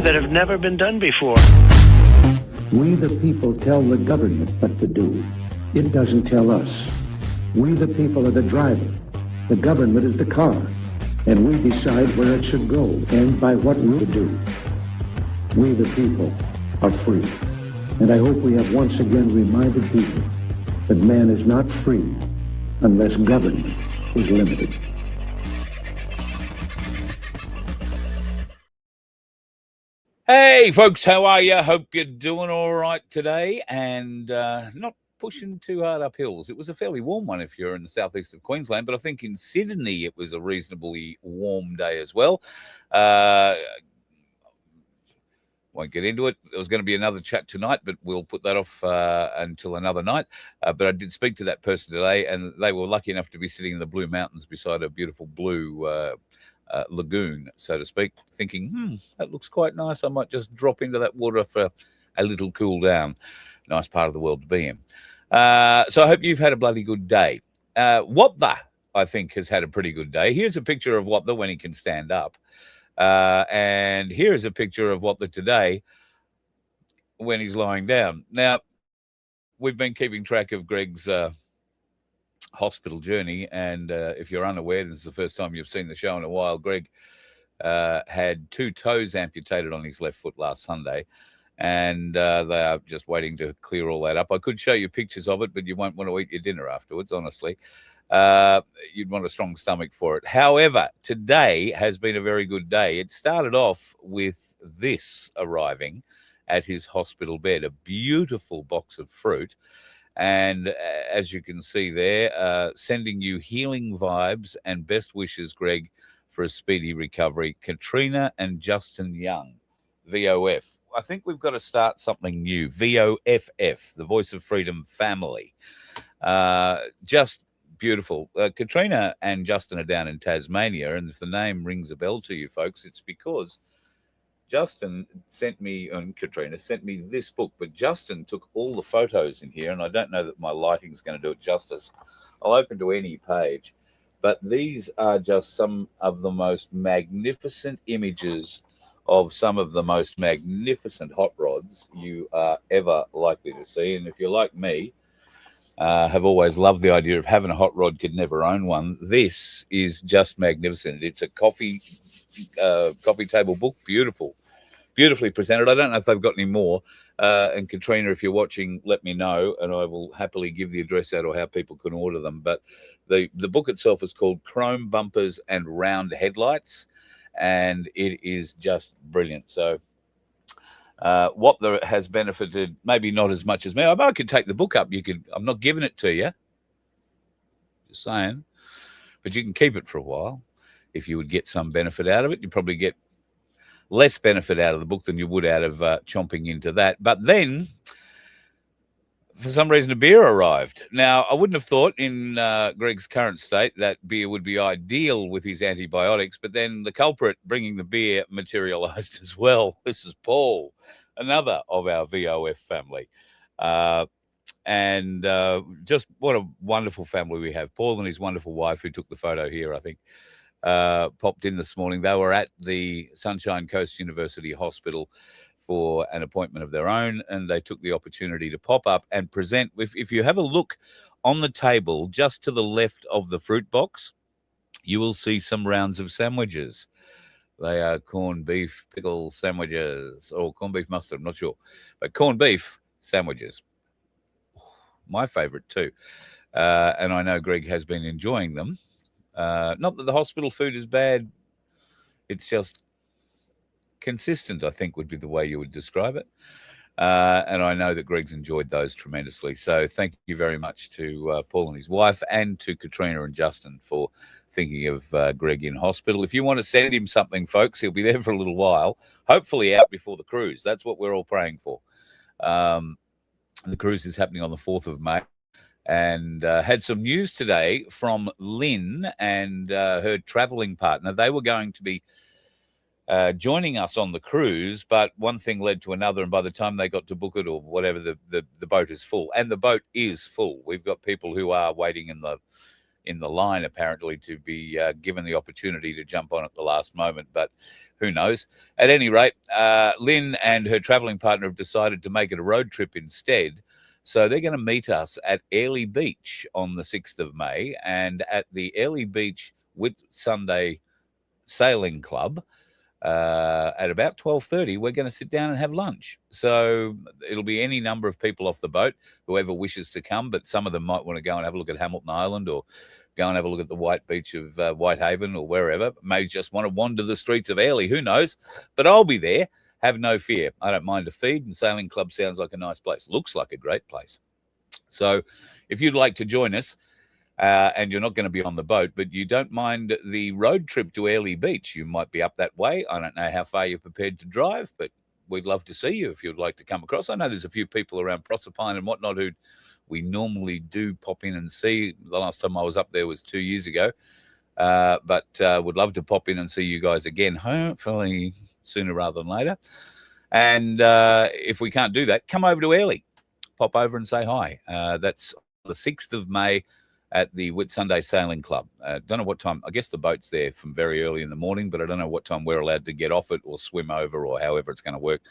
that have never been done before. We the people tell the government what to do. It doesn't tell us. We the people are the driver. The government is the car. And we decide where it should go and by what route to do. We the people are free. And I hope we have once again reminded people that man is not free unless government is limited. Hey, folks, how are you? Hope you're doing all right today and not pushing too hard up hills. It was a fairly warm one if you're in the southeast of Queensland, but I think in Sydney it was a reasonably warm day as well. Won't get into it. There was going to be another chat tonight, but we'll put that off until another night. But I did speak to that person today, and they were lucky enough to be sitting in the Blue Mountains beside a beautiful blue lagoon, so to speak, thinking, that looks quite nice. I might just drop into that water for a little cool down. Nice part of the world to be in. So I hope you've had a bloody good day. Watha, I think, has had a pretty good day. Here's a picture of Watha when he can stand up. And here's a picture of Watha today when he's lying down. Now, we've been keeping track of Greg's hospital journey, and if you're unaware, this is the first time you've seen the show in a while. Greg had 2 toes amputated on his left foot last Sunday, and they are just waiting to clear all that up. I could show you pictures of it, but you won't want to eat your dinner afterwards, honestly. You'd want a strong stomach for it. However, today has been a very good day. It started off with this arriving at his hospital bed, a beautiful box of fruit. And as you can see there, sending you healing vibes and best wishes, Greg, for a speedy recovery. Katrina and Justin Young, VOF. I think we've got to start something new. VOFF, the Voice of Freedom Family. Just beautiful. Katrina and Justin are down in Tasmania, and if the name rings a bell to you folks, it's because Justin sent me, and Katrina sent me this book, but Justin took all the photos in here, and I don't know that my lighting's going to do it justice. I'll open to any page, but these are just some of the most magnificent images of some of the most magnificent hot rods you are ever likely to see. And if you're like me, have always loved the idea of having a hot rod, could never own one, this is just magnificent. It's a coffee table book, beautifully presented. I don't know if they've got any more. And Katrina, if you're watching, let me know, and I will happily give the address out or how people can order them. But the book itself is called Chrome Bumpers and Round Headlights, and it is just brilliant. So what has benefited, maybe not as much as me. I could take the book up. I'm not giving it to you, just saying, but you can keep it for a while. If you would get some benefit out of it, you'd probably get less benefit out of the book than you would out of chomping into that. But then, for some reason, a beer arrived. Now, I wouldn't have thought in Greg's current state that beer would be ideal with his antibiotics, but then the culprit bringing the beer materialized as well. This is Paul, another of our VOF family. And just what a wonderful family we have. Paul and his wonderful wife, who took the photo here, I think, popped in this morning. They were at the Sunshine Coast University Hospital for an appointment of their own, and they took the opportunity to pop up and present. If you have a look on the table just to the left of the fruit box, you will see some rounds of sandwiches. They are corned beef pickle sandwiches, or corned beef mustard, I'm not sure, but corned beef sandwiches. My favorite too. And I know Greg has been enjoying them. Not that the hospital food is bad. It's just consistent, I think, would be the way you would describe it. And I know that Greg's enjoyed those tremendously. So thank you very much to Paul and his wife, and to Katrina and Justin for thinking of Greg in hospital. If you want to send him something, folks, he'll be there for a little while, hopefully out before the cruise. That's what we're all praying for. The cruise is happening on the 4th of May. And had some news today from Lynn and her traveling partner. They were going to be joining us on the cruise, but one thing led to another, and by the time they got to book it or whatever, the boat is full. And the boat is full. We've got people who are waiting in in the line, apparently, to be given the opportunity to jump on at the last moment, but who knows? At any rate, Lynn and her travelling partner have decided to make it a road trip instead. So they're going to meet us at Airlie Beach on the 6th of May, and at the Airlie Beach Whitsunday Sailing Club at about 12:30, we're going to sit down and have lunch. So it'll be any number of people off the boat, whoever wishes to come, but some of them might want to go and have a look at Hamilton Island or go and have a look at the White Beach of Whitehaven or wherever. May just want to wander the streets of Airlie, who knows? But I'll be there. Have no fear. I don't mind a feed, and Sailing Club sounds like a nice place. Looks like a great place. So if you'd like to join us, and you're not going to be on the boat, but you don't mind the road trip to Airlie Beach, you might be up that way. I don't know how far you're prepared to drive, but we'd love to see you if you'd like to come across. I know there's a few people around Proserpine and whatnot who we normally do pop in and see. The last time I was up there was 2 years ago, but would love to pop in and see you guys again, hopefully sooner rather than later. And if we can't do that, come over to Airlie. Pop over and say hi. That's the 6th of May at the Whitsunday Sailing Club. Don't know what time. I guess the boat's there from very early in the morning, but I don't know what time we're allowed to get off it or swim over or however it's going to work.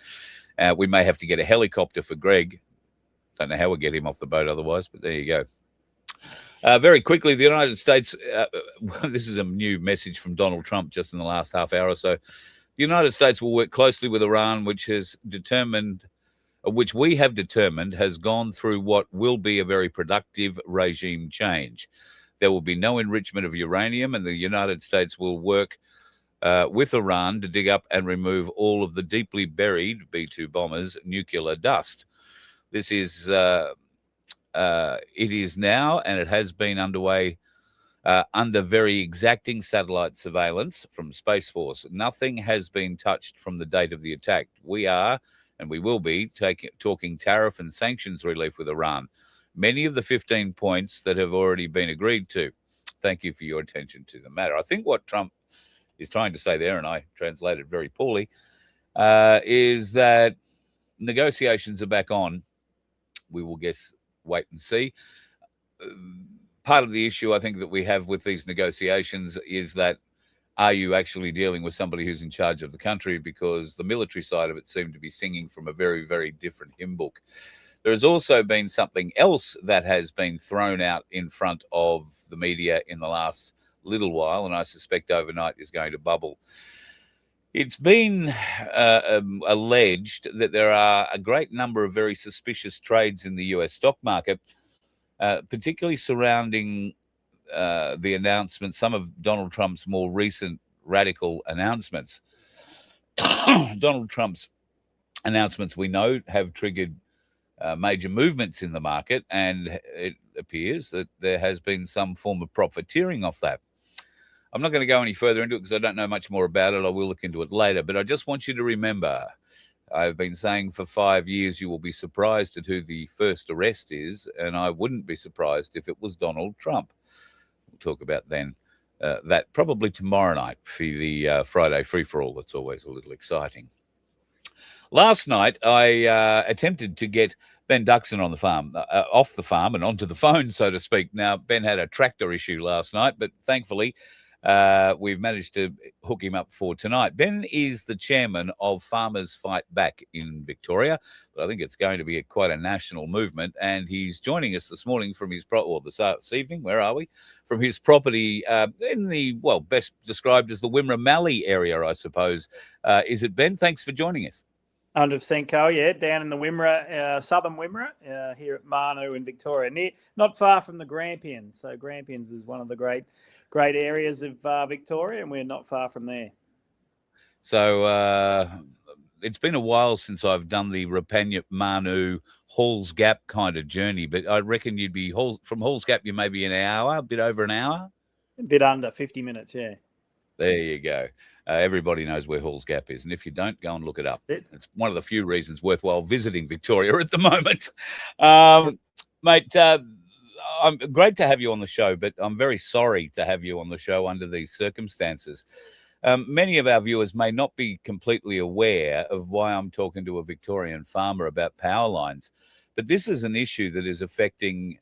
We may have to get a helicopter for Greg. Don't know how we'll get him off the boat otherwise, but there you go. Very quickly, the United States, this is a new message from Donald Trump just in the last half hour or so. The United States will work closely with Iran, which we have determined has gone through what will be a very productive regime change. There will be no enrichment of uranium, and the United States will work with Iran to dig up and remove all of the deeply buried B-2 bombers' nuclear dust. This is, it is now, and it has been underway under very exacting satellite surveillance from Space Force. Nothing has been touched from the date of the attack. We are, and we will be, talking tariff and sanctions relief with Iran. Many of the 15 points that have already been agreed to. Thank you for your attention to the matter. I think what Trump is trying to say there, and I translated very poorly, is that negotiations are back on. We will wait and see. Part of the issue I think that we have with these negotiations is that are you actually dealing with somebody who's in charge of the country? Because the military side of it seemed to be singing from a very, very different hymn book. There has also been something else that has been thrown out in front of the media in the last little while, and I suspect overnight is going to bubble. It's been alleged that there are a great number of very suspicious trades in the US stock market, particularly surrounding the announcement, some of Donald Trump's more recent radical announcements. Donald Trump's announcements, we know, have triggered major movements in the market, and it appears that there has been some form of profiteering off that. I'm not going to go any further into it because I don't know much more about it. I will look into it later, but I just want you to remember, I've been saying for 5 years, you will be surprised at who the first arrest is, and I wouldn't be surprised if it was Donald Trump. We'll talk about then that probably tomorrow night for the Friday free-for-all. That's always a little exciting. Last night, I attempted to get Ben Duxsan on the farm, off the farm and onto the phone, so to speak. Now, Ben had a tractor issue last night, but thankfully, we've managed to hook him up for tonight. Ben is the chairman of Farmers Fightback in Victoria, but I think it's going to be quite a national movement. And he's joining us this morning from his this evening. Where are we? From his property in the best described as the Wimmera Mallee area, I suppose. Is it, Ben? Thanks for joining us. 100% Carl, yeah, down in the Wimmera, southern Wimmera, here at Manu in Victoria, not far from the Grampians. So Grampians is one of the great areas of Victoria, and we're not far from there. So it's been a while since I've done the Rapanya Manu Halls Gap kind of journey, but I reckon you'd be from Halls Gap, you may be an hour, a bit over an hour, a bit under 50 minutes, yeah. There you go. Everybody knows where Halls Gap is, and if you don't, go and look it up. It's one of the few reasons worthwhile visiting Victoria at the moment. Mate, I'm great to have you on the show, but I'm very sorry to have you on the show under these circumstances. Many of our viewers may not be completely aware of why I'm talking to a Victorian farmer about power lines, but this is an issue that is affecting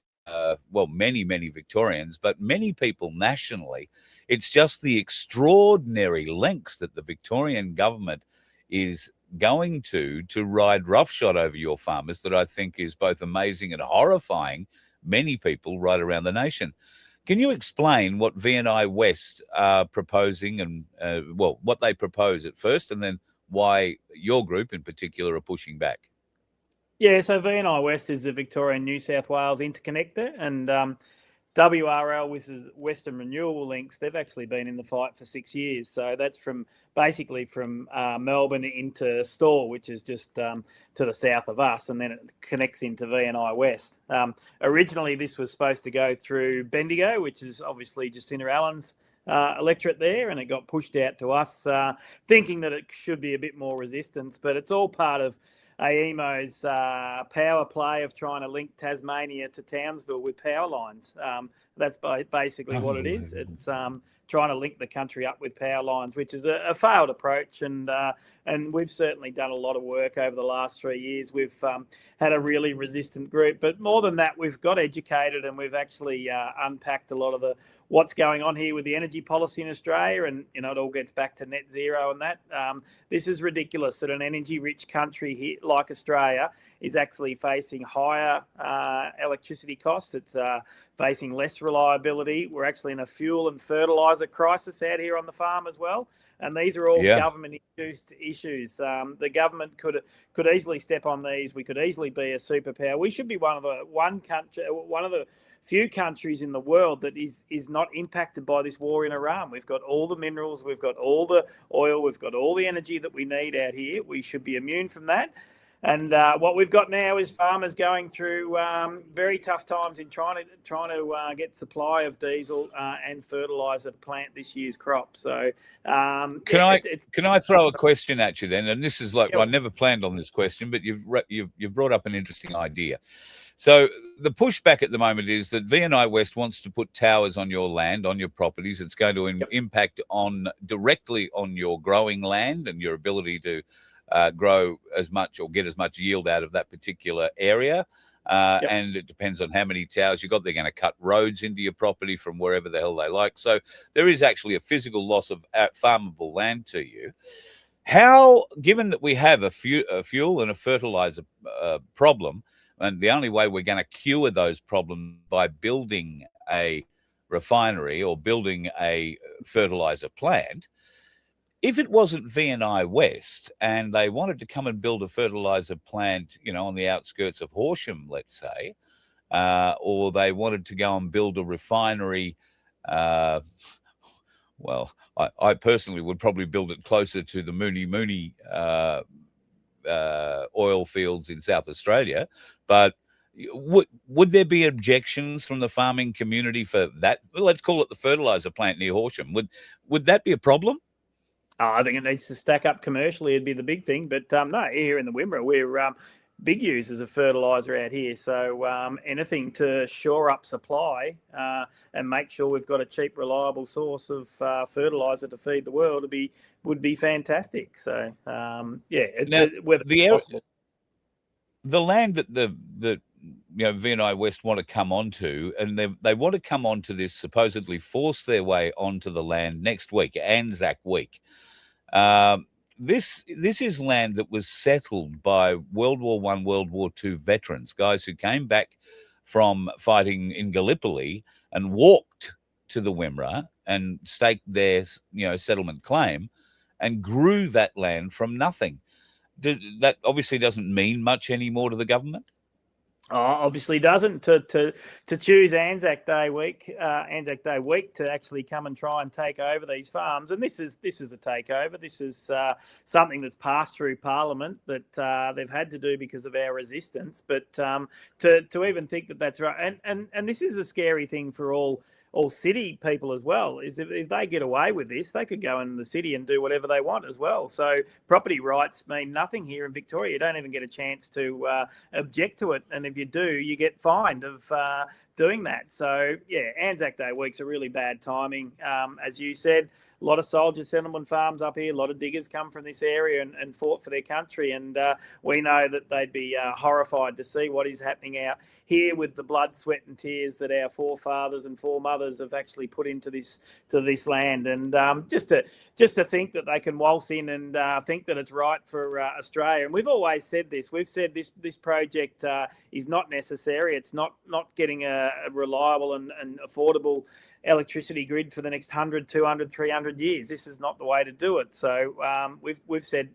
many, many Victorians, but many people nationally. It's just the extraordinary lengths that the Victorian government is going to ride roughshod over your farmers that I think is both amazing and horrifying many people right around the nation. Can you explain what V&I West are proposing and, what they propose at first, and then why your group in particular are pushing back? Yeah, so V&I West is the Victorian New South Wales interconnector, and WRL, which is Western Renewable Links, they've actually been in the fight for 6 years. So that's basically from Melbourne into Stawell, which is just to the south of us, and then it connects into V&I West. Originally, this was supposed to go through Bendigo, which is obviously Jacinta Allen's electorate there, and it got pushed out to us, thinking that it should be a bit more resistance, but it's all part of AEMO's power play of trying to link Tasmania to Townsville with power lines. That's basically what it is. It's trying to link the country up with power lines, which is a failed approach. And we've certainly done a lot of work over the last 3 years. We've had a really resistant group. But more than that, we've got educated and we've actually unpacked a lot of what's going on here with the energy policy in Australia. And, it all gets back to net zero and that. This is ridiculous that an energy-rich country here, like Australia is actually facing higher electricity costs. It's facing less reliability. We're actually in a fuel and fertiliser crisis out here on the farm as well. And these are all government-induced issues. The government could easily step on these. We could easily be a superpower. We should be one of the few countries in the world that is not impacted by this war in Iran. We've got all the minerals, we've got all the oil, we've got all the energy that we need out here. We should be immune from that. And what we've got now is farmers going through very tough times in trying to get supply of diesel and fertiliser to plant this year's crop. So can I throw a question at you then? And this is I never planned on this question, but you've brought up an interesting idea. So the pushback at the moment is that V&I West wants to put towers on your land, on your properties. It's going to impact directly on your growing land and your ability to grow as much or get as much yield out of that particular area. And it depends on how many towers you've got. They're going to cut roads into your property from wherever the hell they like. So there is actually a physical loss of farmable land to you. How, given that we have a fuel and a fertilizer problem, and the only way we're going to cure those problems by building a refinery or building a fertilizer plant, if it wasn't V&I West and they wanted to come and build a fertilizer plant, on the outskirts of Horsham, let's say, or they wanted to go and build a refinery, I personally would probably build it closer to the Mooney oil fields in South Australia. But would there be objections from the farming community for that? Let's call it the fertilizer plant near Horsham. Would that be a problem? I think it needs to stack up commercially. It'd be the big thing. But no, here in the Wimmera, we're big users of fertiliser out here. So anything to shore up supply and make sure we've got a cheap, reliable source of fertiliser to feed the world would be fantastic. So the land that V&I West want to come onto, and they want to come onto this, supposedly force their way onto the land next week, ANZAC week. This is land that was settled by World War I, World War II veterans, guys who came back from fighting in Gallipoli and walked to the Wimmera and staked their settlement claim and grew that land from nothing. That obviously doesn't mean much anymore to the government. Obviously doesn't. To choose ANZAC Day week to actually come and try and take over these farms, and this is a takeover. This is something that's passed through Parliament that they've had to do because of our resistance. But to even think that that's right, and this is a scary thing for all city people as well, is if they get away with this, they could go in the city and do whatever they want as well. So property rights mean nothing here in Victoria. You don't even get a chance to object to it. And if you do, you get fined of doing that. So, yeah, ANZAC Day week's a really bad timing. As you said, lot of soldier settlement farms up here. A lot of diggers come from this area and fought for their country. And we know that they'd be horrified to see what is happening out here with the blood, sweat and tears that our forefathers and foremothers have actually put into this land. And just to think that they can waltz in and think that it's right for Australia. And we've always said this. We've said this project is not necessary. It's not getting a reliable and affordable electricity grid for the next 100, 200, 300 years. This is not the way to do it. So we've said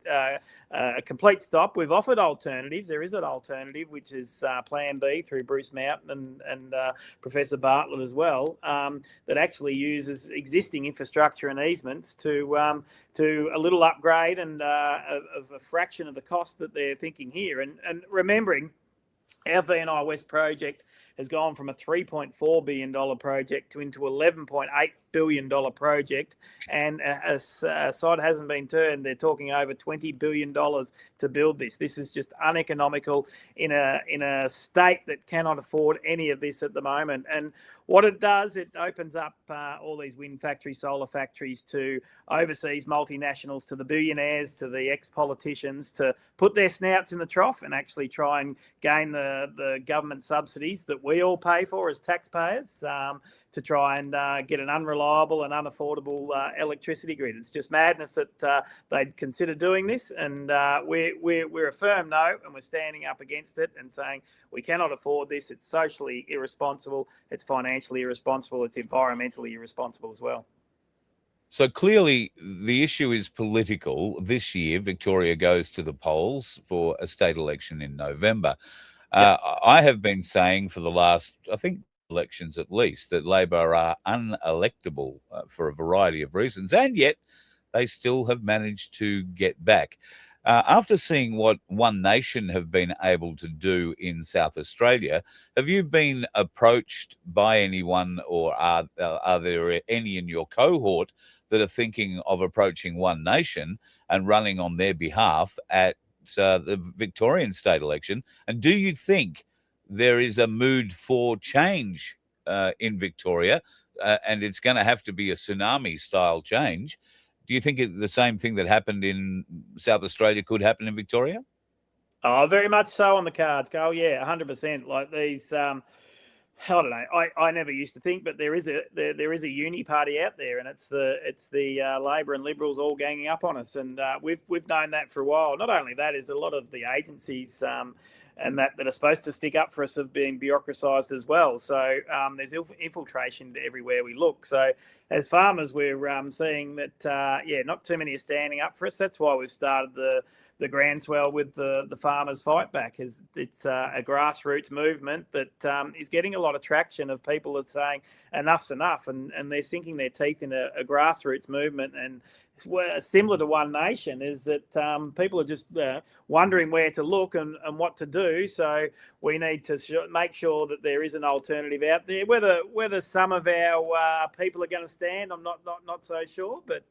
a complete stop. We've offered alternatives. There is an alternative, which is Plan B through Bruce Mountain and Professor Bartlett as well, that actually uses existing infrastructure and easements to a little upgrade and of a fraction of the cost that they're thinking here. And remembering, our VNI West project has gone from a $3.4 billion project into $11.8 billion project, and a sod hasn't been turned. They're talking over $20 billion to build this. This is just uneconomical in a state that cannot afford any of this at the moment. And what it does, it opens up all these wind factories, solar factories to overseas multinationals, to the billionaires, to the ex-politicians, to put their snouts in the trough and actually try and gain the government subsidies that we all pay for as taxpayers, to try and get an unreliable and unaffordable electricity grid. It's just madness that they'd consider doing this, and we're a firm no, and we're standing up against it and saying we cannot afford this. It's socially irresponsible, it's financially irresponsible, it's environmentally irresponsible as well. So clearly the issue is political. This year, Victoria goes to the polls for a state election in November. Yep. I have been saying for the last, I think, elections at least, that Labor are unelectable for a variety of reasons, and yet they still have managed to get back. After seeing what One Nation have been able to do in South Australia, have you been approached by anyone, or are there any in your cohort that are thinking of approaching One Nation and running on their behalf at the Victorian state election? And do you think there is a mood for change in Victoria, and it's going to have to be a tsunami-style change? Do you think the same thing that happened in South Australia could happen in Victoria? Oh, very much so on the cards, Carl. Yeah, 100%. Like these, I don't know. I never used to think, but there is a uni party out there, and it's the Labor and Liberals all ganging up on us, and we've known that for a while. Not only that, is a lot of the agencies and that are supposed to stick up for us have been bureaucratised as well. So there's infiltration everywhere we look. So as farmers, we're seeing that, not too many are standing up for us. That's why we've started the groundswell with the Farmers Fightback. It's a grassroots movement that is getting a lot of traction of people that are saying enough's enough, and they're sinking their teeth in a grassroots movement. And similar to One Nation is that people are just wondering where to look and what to do. So we need to make sure that there is an alternative out there. Whether some of our people are going to stand, I'm not so sure, but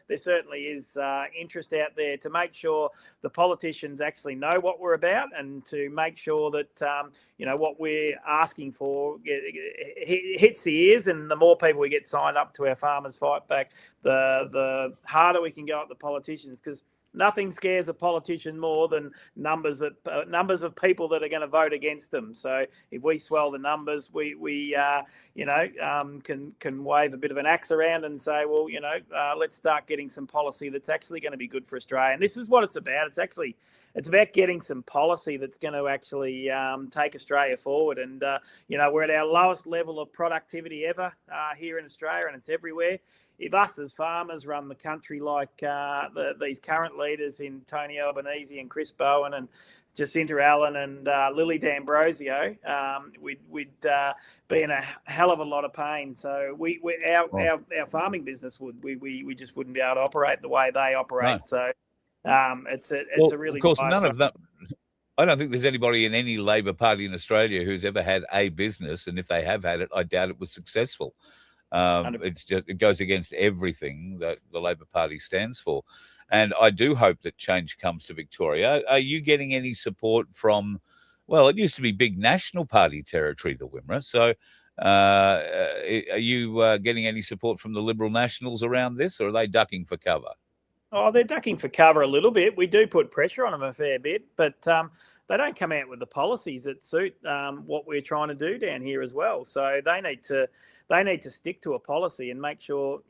there certainly is interest out there to make sure the politicians actually know what we're about, and to make sure that what we're asking for hits the ears. And the more people we get signed up to our Farmers Fightback, the harder we can go at the politicians, because nothing scares a politician more than numbers of people that are going to vote against them. So if we swell the numbers, we can wave a bit of an axe around and say, well, let's start getting some policy that's actually going to be good for Australia. And this is what it's about. It's about getting some policy that's going to actually take Australia forward. And, we're at our lowest level of productivity ever here in Australia, and it's everywhere. If us as farmers run the country like these current leaders in Tony Albanese and Chris Bowen and Jacinta Allen and Lily D'Ambrosio, we'd be in a hell of a lot of pain. So our farming business we just wouldn't be able to operate the way they operate. No. So it's a really, of course, none of that. I don't think there's anybody in any Labor Party in Australia who's ever had a business, and if they have had it, I doubt it was successful. It goes against everything that the Labor Party stands for. And I do hope that change comes to Victoria. Are you getting any support from, well, it used to be big National Party territory, the Wimmera. So Are you getting any support from the Liberal Nationals around this, or are they ducking for cover? Oh, they're ducking for cover a little bit. We do put pressure on them a fair bit, but they don't come out with the policies that suit what we're trying to do down here as well. So they need to stick to a policy and make sure,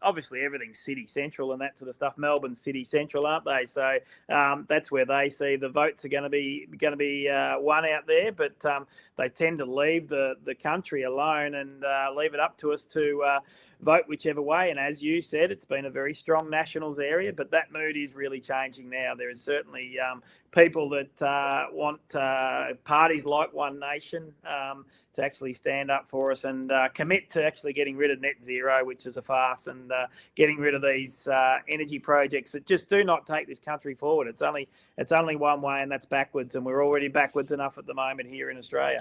obviously everything's city central and that sort of stuff. Melbourne's city central, aren't they? So that's where they see the votes are going to be won out there. But they tend to leave the country alone and leave it up to us to vote whichever way. And as you said, it's been a very strong Nationals area, but that mood is really changing now. There is certainly people that want parties like One Nation to actually stand up for us and commit to actually getting rid of net zero, which is a farce, and getting rid of these energy projects that just do not take this country forward. It's only one way, and that's backwards, and we're already backwards enough at the moment here in Australia.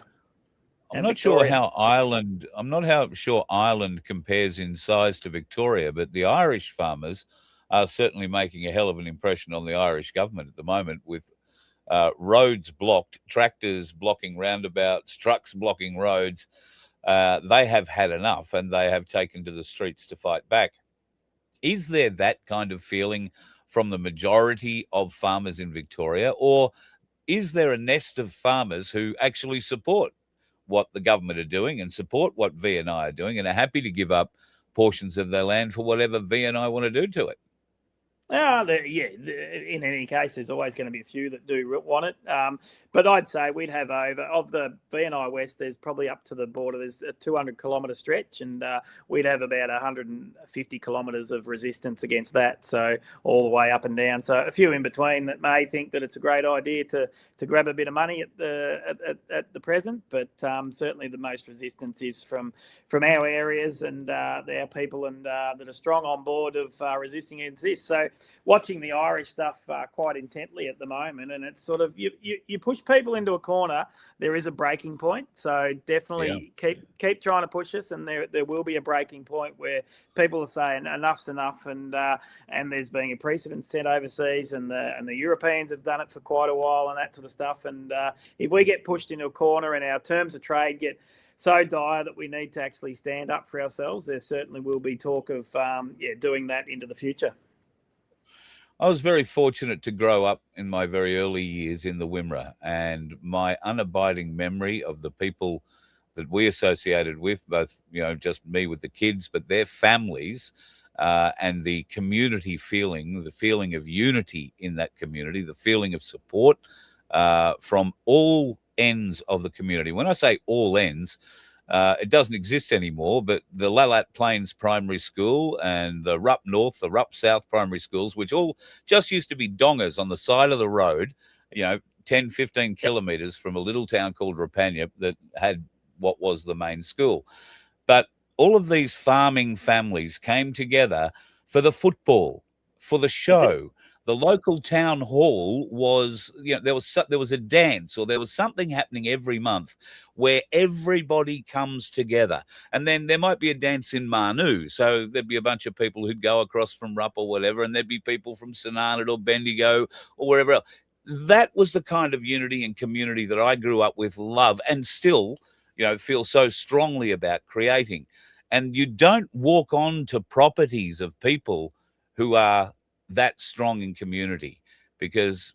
I'm not sure how Ireland compares in size to Victoria, but the Irish farmers are certainly making a hell of an impression on the Irish government at the moment, with roads blocked, tractors blocking roundabouts, trucks blocking roads. They have had enough, and they have taken to the streets to fight back. Is there that kind of feeling from the majority of farmers in Victoria, or is there a nest of farmers who actually support what the government are doing and support what V&I are doing and are happy to give up portions of their land for whatever V&I want to do to it? In any case, there's always going to be a few that do want it. But I'd say we'd have of the V&I West, there's probably up to the border, there's a 200-kilometre stretch, and we'd have about 150 kilometres of resistance against that, so all the way up and down. So a few in between that may think that it's a great idea to grab a bit of money at the present, but certainly the most resistance is from our areas and our people, and that are strong on board of resisting against this. So watching the Irish stuff quite intently at the moment, and it's sort of you push people into a corner, there is a breaking point. So definitely keep trying to push us, and there will be a breaking point where people are saying enough's enough, and there's being a precedent set overseas, and the Europeans have done it for quite a while and that sort of stuff. And if we get pushed into a corner and our terms of trade get so dire that we need to actually stand up for ourselves, there certainly will be talk of doing that into the future. I was very fortunate to grow up in my very early years in the Wimmera, and my unabiding memory of the people that we associated with, both, just me with the kids, but their families, and the community feeling, the feeling of unity in that community, the feeling of support from all ends of the community. When I say all ends, it doesn't exist anymore, but the Lalat Plains Primary School and the Rupp North, the Rupp South Primary Schools, which all just used to be dongers on the side of the road, 10, 15 kilometres from a little town called Rapanya that had what was the main school. But all of these farming families came together for the football, for the show. The local town hall was, there was a dance, or there was something happening every month where everybody comes together. And then there might be a dance in Manu. So there'd be a bunch of people who'd go across from Rupp or whatever, and there'd be people from Sunanit or Bendigo or wherever else. That was the kind of unity and community that I grew up with, love, and still, feel so strongly about creating. And you don't walk on to properties of people who are that strong in community, because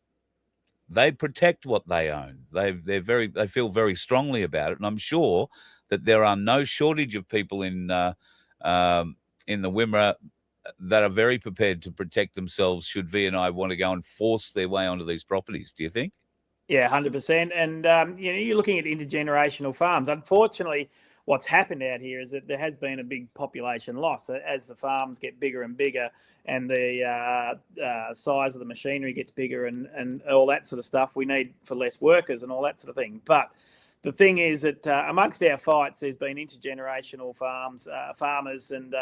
they protect what they own. They feel very strongly about it, and I'm sure that there are no shortage of people in the Wimmera that are very prepared to protect themselves should V&I want to go and force their way onto these properties. Do you think? Yeah, 100%. And you're looking at intergenerational farms. Unfortunately, what's happened out here is that there has been a big population loss as the farms get bigger and bigger, and the size of the machinery gets bigger, and all that sort of stuff. We need for less workers and all that sort of thing. But the thing is that amongst our fights, there's been intergenerational farmers, and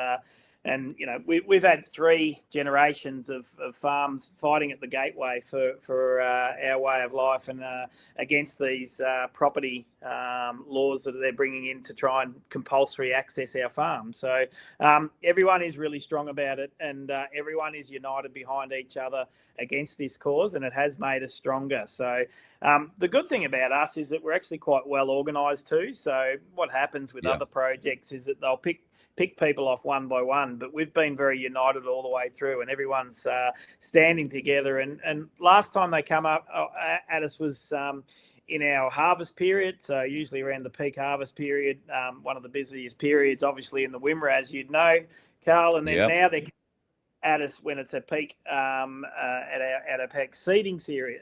And we've had 3 generations of farms fighting at the gateway for our way of life and against these property laws that they're bringing in to try and compulsory access our farms. So everyone is really strong about it, and everyone is united behind each other against this cause, and it has made us stronger. So the good thing about us is that we're actually quite well organised too. So what happens with other projects is that they'll pick people off one by one, but we've been very united all the way through, and everyone's standing together. And last time they come up at us was in our harvest period, so usually around the peak harvest period, one of the busiest periods, obviously in the Wimmera, as you'd know, Carl. And then now they're at us when it's a peak at our peak seeding period.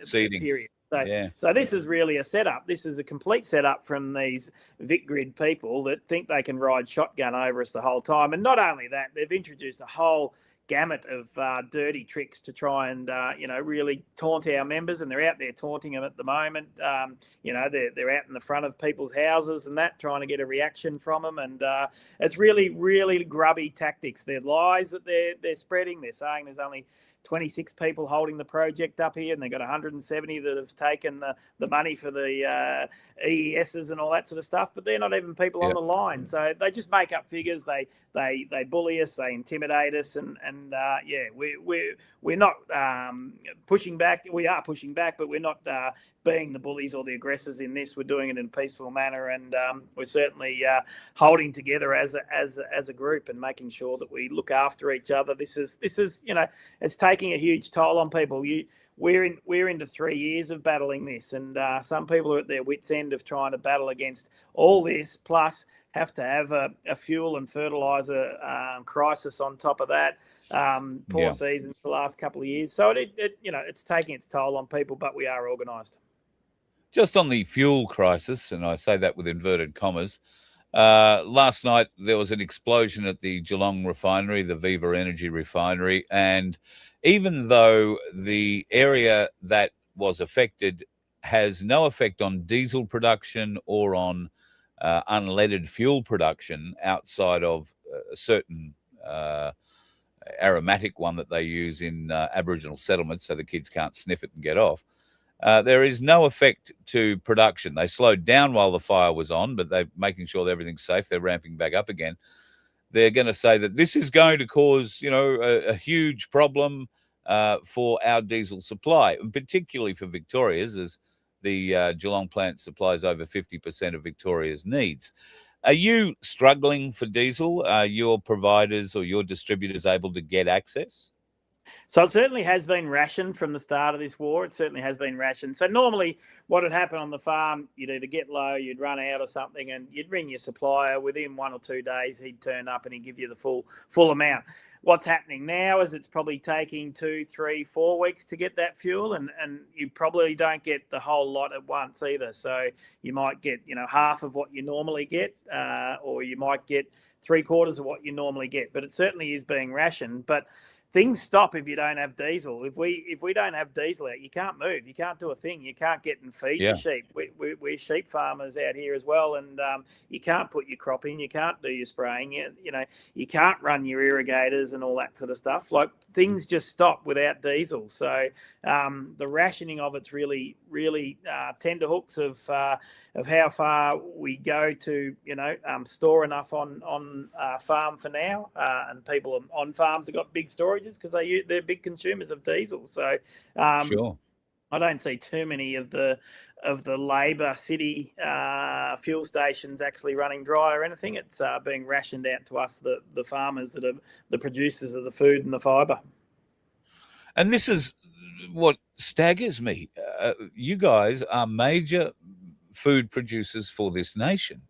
So this is really a setup. This is a complete setup from these Vic Grid people that think they can ride shotgun over us the whole time. And not only that, they've introduced a whole gamut of dirty tricks to try and really taunt our members, and they're out there taunting them at the moment. They're out in the front of people's houses and that, trying to get a reaction from them, and it's really, really grubby tactics. They're lies that they're spreading. They're saying there's only 26 people holding the project up here, and they've got 170 that have taken the money for the EESs and all that sort of stuff, but they're not even people on the line. So they just make up figures. They bully us, they intimidate us, and we're not pushing back. We are pushing back, but we're not being the bullies or the aggressors in this. We're doing it in a peaceful manner, and we're certainly holding together as a group and making sure that we look after each other. This is it's taking a huge toll on people. We're into 3 years of battling this, and some people are at their wits' end of trying to battle against all this, plus have to have a fuel and fertiliser crisis on top of that. Poor season for the last couple of years, so it's taking its toll on people, but we are organised. Just on the fuel crisis, and I say that with inverted commas, last night there was an explosion at the Geelong refinery, the Viva Energy refinery, and even though the area that was affected has no effect on diesel production or on unleaded fuel production outside of a certain aromatic one that they use in Aboriginal settlements so the kids can't sniff it and get off. There is no effect to production. They slowed down while the fire was on, but they're making sure that everything's safe. They're ramping back up again. They're going to say that this is going to cause, a huge problem for our diesel supply, and particularly for Victoria's, as the Geelong plant supplies over 50% of Victoria's needs. Are you struggling for diesel? Are your providers or your distributors able to get access? So it certainly has been rationed from the start of this war. It certainly has been rationed. So normally what would happen on the farm, you'd either get low, you'd run out or something, and you'd ring your supplier. Within 1 or 2 days, he'd turn up and he'd give you the full amount. What's happening now is it's probably taking 2, 3, 4 weeks to get that fuel, and you probably don't get the whole lot at once either. So you might get, half of what you normally get, or you might get 3/4 of what you normally get. But it certainly is being rationed. But things stop if you don't have diesel. If we don't have diesel out, you can't move. You can't do a thing. You can't get and feed your sheep. We're sheep farmers out here as well, and you can't put your crop in. You can't do your spraying. You can't run your irrigators and all that sort of stuff. Like, things just stop without diesel. So the rationing of it's really, really tender hooks of how far we go to, store enough on farm for now. And people on farms have got big storages because they're big consumers of diesel. So Sure. I don't see too many of the Labor city fuel stations actually running dry or anything. It's being rationed out to us, the farmers that are the producers of the food and the fibre. And this is what staggers me. You guys are major food producers for this nation,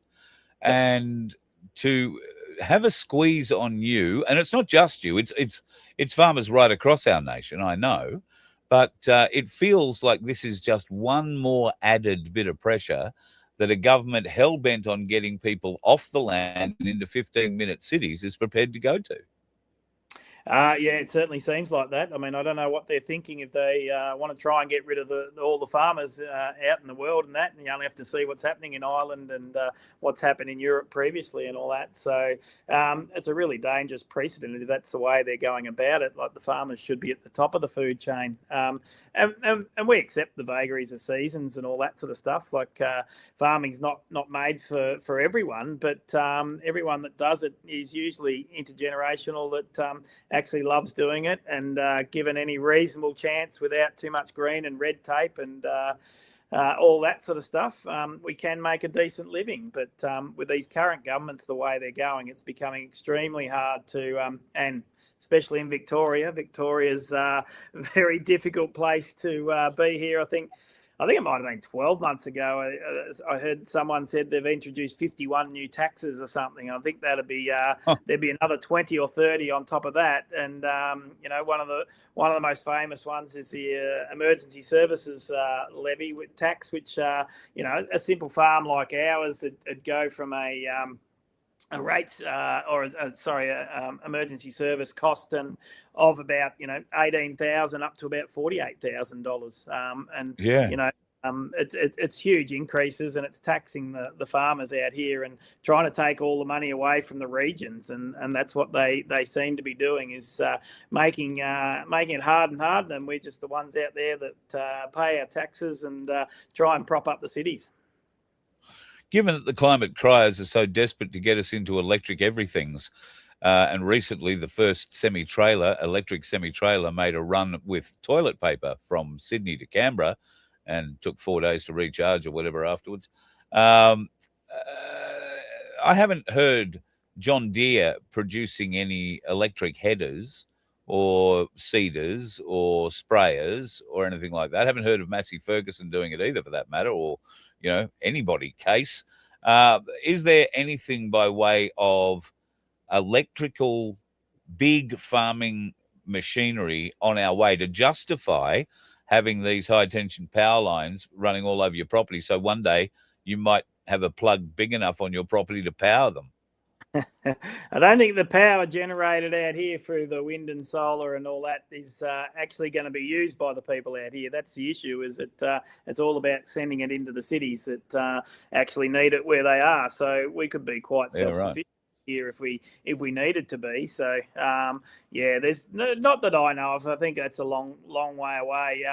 and to have a squeeze on you, and it's not just you, it's farmers right across our nation, I know, but it feels like this is just one more added bit of pressure that a government hell-bent on getting people off the land and into 15-minute cities is prepared to go to. Yeah, it certainly seems like that. I mean, I don't know what they're thinking if they want to try and get rid of all the farmers out in the world and that, and you only have to see what's happening in Ireland and what's happened in Europe previously and all that. So it's a really dangerous precedent if that's the way they're going about it. Like the farmers should be at the top of the food chain. And we accept the vagaries of seasons and all that sort of stuff. Like farming's not made for everyone, but everyone that does it is usually intergenerational, that actually loves doing it, and given any reasonable chance without too much green and red tape and all that sort of stuff, we can make a decent living. But with these current governments, the way they're going, it's becoming extremely hard to, and especially in Victoria. Victoria's a very difficult place to be here. I think it might have been 12 months ago. I heard someone said they've introduced 51 new taxes or something. I think that'd be there'd be another 20 or 30 on top of that. And one of the most famous ones is the emergency services levy with tax, which a simple farm like ours would go from a rates emergency service cost of about $18,000 up to about $48,000, and it's huge increases, and it's taxing the farmers out here and trying to take all the money away from the regions, and that's what they seem to be doing, is making it hard and hard, and we're just the ones out there that pay our taxes and try and prop up the cities. Given that the climate criers are so desperate to get us into electric everythings, and recently the first electric semi-trailer made a run with toilet paper from Sydney to Canberra and took 4 days to recharge or whatever afterwards. I haven't heard John Deere producing any electric headers or seeders or sprayers or anything like that. I haven't heard of Massey Ferguson doing it either, for that matter, or anybody. Case, is there anything by way of electrical big farming machinery on our way to justify having these high tension power lines running all over your property, so one day you might have a plug big enough on your property to power them? I don't think the power generated out here through the wind and solar and all that is actually going to be used by the people out here. That's the issue, is that it's all about sending it into the cities that actually need it where they are. So we could be quite self-sufficient here if we needed to be. So there's not that I know of. I think that's a long way away.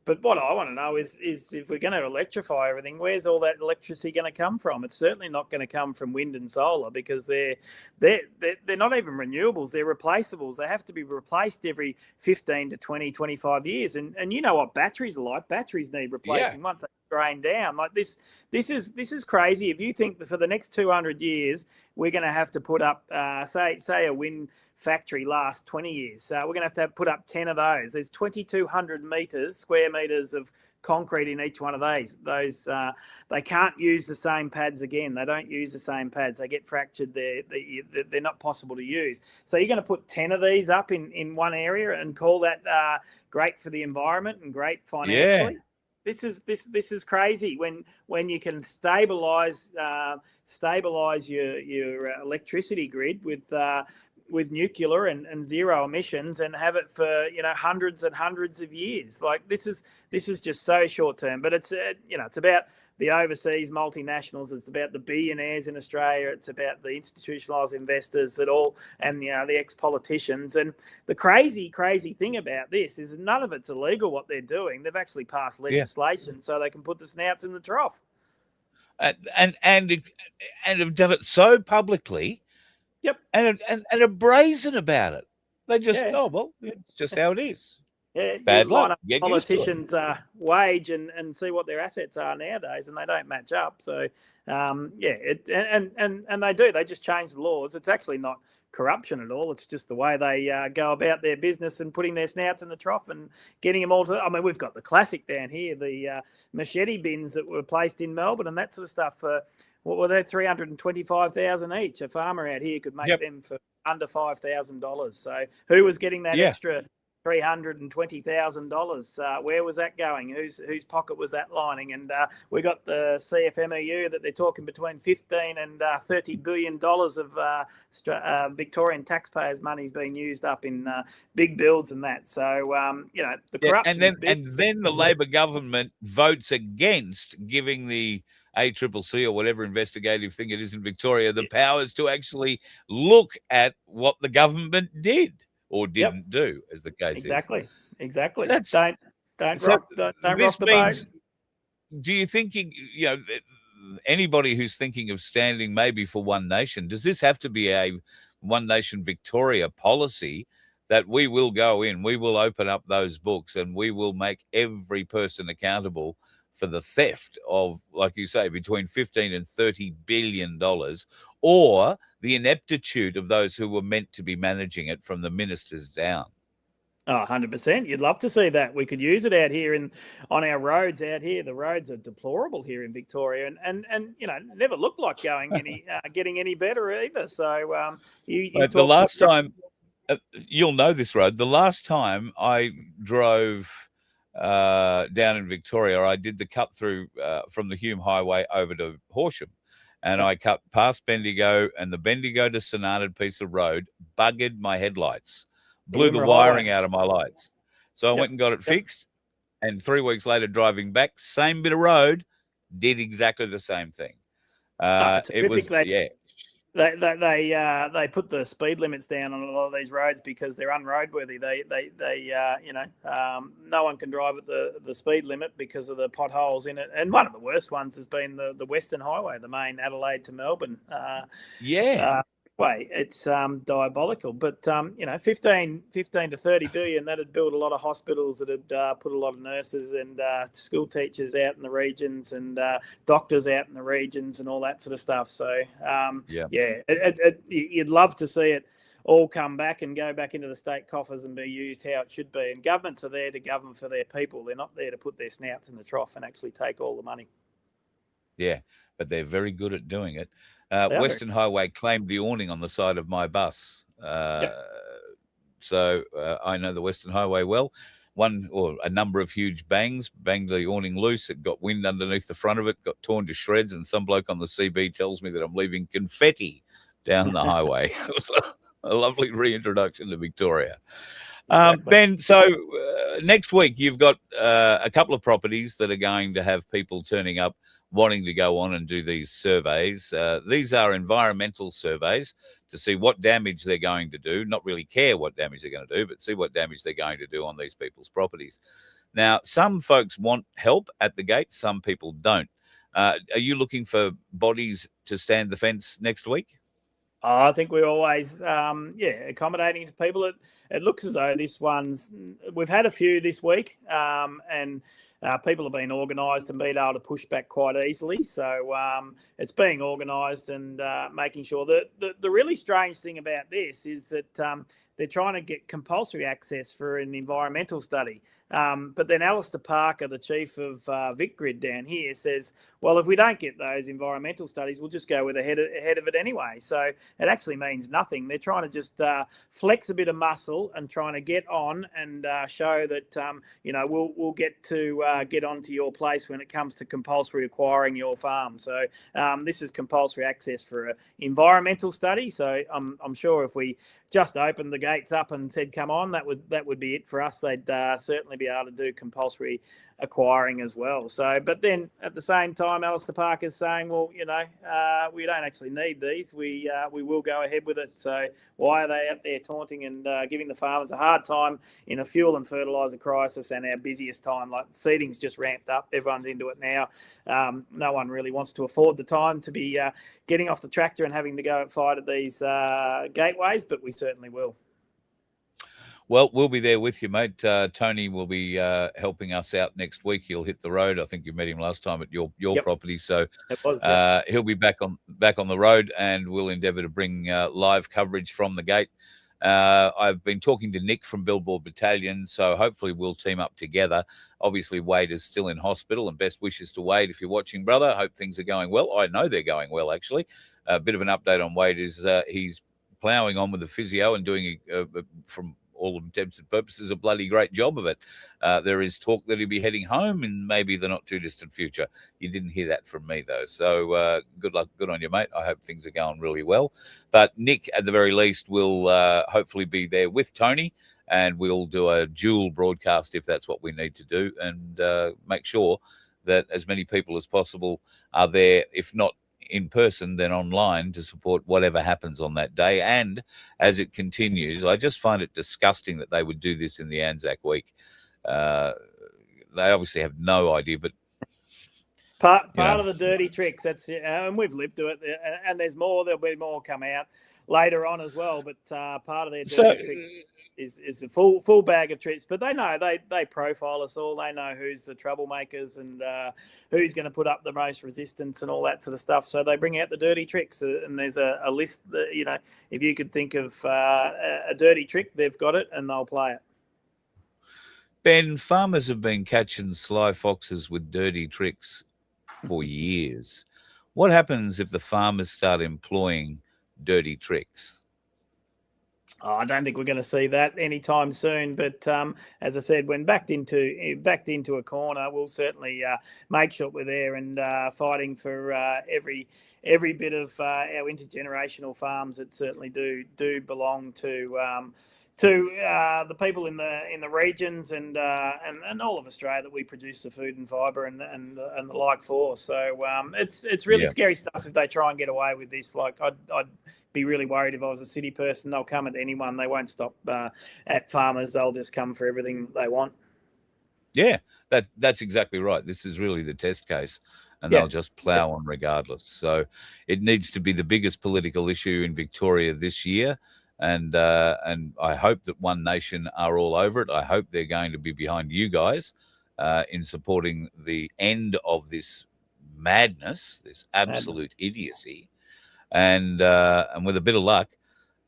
But what I want to know is if we're going to electrify everything, where's all that electricity going to come from? It's certainly not going to come from wind and solar, because they're not even renewables. They're replaceables. They have to be replaced every 15 to 20, 25 years. And you know what batteries are like. Batteries need replacing once they drain down. Like this is crazy. If you think that for the next 200 years we're going to have to put up, say a wind factory lasts 20 years. We're going to have put up 10 of those. There's 2,200 square meters of concrete in each one of those. They can't use the same pads again. They don't use the same pads. They get fractured. They're not possible to use. So you're going to put 10 of these up in one area and call that great for the environment and great financially? Yeah. This is crazy when you can stabilize your electricity grid with nuclear and zero emissions, and have it for hundreds and hundreds of years. Like this is just so short term. But it's it's about the overseas multinationals. It's about the billionaires in Australia. It's about the institutionalised investors and the ex-politicians. And the crazy thing about this is none of it's illegal what they're doing. They've actually passed legislation so they can put the snouts in the trough. And have done it so publicly. Yep. And are brazen about it. They just, it's just how it is. Yeah, bad luck. Politicians' wage and see what their assets are nowadays, and they don't match up. So, and they do. They just change the laws. It's actually not corruption at all. It's just the way they go about their business and putting their snouts in the trough and getting them all to. I mean, we've got the classic down here, the machete bins that were placed in Melbourne and that sort of stuff for. What were they? $325,000 each. A farmer out here could make them for under $5,000. So who was getting that extra $320,000. Where was that going? Whose pocket was that lining? And we got the CFMEU that they're talking between $15 and $30 billion of Victorian taxpayers' money's being used up in big builds and that. So the corruption. And then the Labor government votes against giving the ACCC or whatever investigative thing it is in Victoria the powers to actually look at what the government did or didn't do, as the case is. Exactly. That's, don't rock the boat. Do you think anybody who's thinking of standing maybe for One Nation, does this have to be a One Nation Victoria policy that we will go in, we will open up those books and we will make every person accountable for the theft of, like you say, between $15 and $30 billion, or the ineptitude of those who were meant to be managing it from the ministers down? Oh, 100%. You'd love to see that. We could use it out here on our roads out here. The roads are deplorable here in Victoria, and never looked like getting any better either. So the last time, you'll know this road. The last time I drove down in Victoria, I did the cut through from the Hume Highway over to Horsham, and I cut past Bendigo, and the Bendigo to St Arnaud piece of road buggered my headlights, blew the wiring out of my lights. So I went and got it fixed, and 3 weeks later, driving back, same bit of road, did exactly the same thing. They put the speed limits down on a lot of these roads because they're unroadworthy. No one can drive at the speed limit because of the potholes in it. And one of the worst ones has been the Western Highway, the main Adelaide to Melbourne. Way. It's diabolical. But 15 to 30 billion, that'd build a lot of hospitals, that'd put a lot of nurses and school teachers out in the regions and doctors out in the regions and all that sort of stuff. So you'd love to see it all come back and go back into the state coffers and be used how it should be. And governments are there to govern for their people. They're not there to put their snouts in the trough and actually take all the money. Yeah, but they're very good at doing it. Western Highway claimed the awning on the side of my bus. So I know the Western Highway well. One or a number of huge banged the awning loose. It got wind underneath the front of it, got torn to shreds, and some bloke on the CB tells me that I'm leaving confetti down the highway. It was a lovely reintroduction to Victoria. Ben, so next week you've got a couple of properties that are going to have people turning up wanting to go on and do these surveys. These are environmental surveys to see what damage they're going to do, not really care what damage they're going to do, but see what damage they're going to do on these people's properties. Now, some folks want help at the gate, some people don't. Are you looking for bodies to stand the fence next week? I think we're always, accommodating to people. It looks as though we've had a few this week, and people have been organised and been able to push back quite easily. So it's being organised and making sure that the really strange thing about this is that they're trying to get compulsory access for an environmental study. But then Alistair Parker, the chief of VicGrid down here, says, well, if we don't get those environmental studies, we'll just go with ahead of it anyway. So it actually means nothing. They're trying to just flex a bit of muscle and trying to get on and show that, we'll get onto your place when it comes to compulsory acquiring your farm. So this is compulsory access for an environmental study. So I'm sure if we just opened the gates up and said, come on, that would be it for us. They'd certainly be able to do compulsory acquiring as well. So, but then at the same time, Alistair Parker's saying, well, we don't actually need these. We will go ahead with it. So why are they out there taunting and giving the farmers a hard time in a fuel and fertiliser crisis and our busiest time? Like seeding's just ramped up. Everyone's into it now. No one really wants to afford the time to be getting off the tractor and having to go and fight at these gateways, but we certainly will. Well, we'll be there with you, mate. Tony will be helping us out next week. He'll hit the road. I think you met him last time at your property, so he'll be back on the road, and we'll endeavour to bring live coverage from the gate. I've been talking to Nick from Billboard Battalion, so hopefully we'll team up together. Obviously, Wade is still in hospital, and best wishes to Wade if you're watching, brother. Hope things are going well. I know they're going well, actually. A bit of an update on Wade is he's ploughing on with the physio and doing from all intents and purposes, a bloody great job of it. There is talk that he'll be heading home in maybe the not too distant future. You didn't hear that from me, though. So good luck. Good on you, mate. I hope things are going really well. But Nick, at the very least, will hopefully be there with Tony, and we'll do a dual broadcast if that's what we need to do, and make sure that as many people as possible are there, if not in person, then online, to support whatever happens on that day. And as it continues, I just find it disgusting that they would do this in the ANZAC week. They obviously have no idea, but part of the dirty tricks, that's it. And we've lived to it, and there's more. There'll be more come out later on as well, but part of their dirty tricks is a full bag of tricks. But they know, they profile us all. They know who's the troublemakers and who's going to put up the most resistance and all that sort of stuff. So they bring out the dirty tricks, and there's a list that, you know, if you could think of a dirty trick, they've got it and they'll play it. Ben, farmers have been catching sly foxes with dirty tricks for years. What happens if the farmers start employing dirty tricks? Oh, I don't think we're going to see that anytime soon. But as I said, when backed into a corner, we'll certainly make sure we're there and fighting for every bit of our intergenerational farms that certainly do belong to the people in the regions and all of Australia that we produce the food and fibre and the like for. So it's really scary stuff if they try and get away with this. Like I'd be really worried if I was a city person. They'll come at anyone. They won't stop at farmers. They'll just come for everything they want. Yeah, that's exactly right. This is really the test case, and they'll just plough on regardless. So it needs to be the biggest political issue in Victoria this year. And I hope that One Nation are all over it. I hope they're going to be behind you guys in supporting the end of this madness, this absolute idiocy. And with a bit of luck,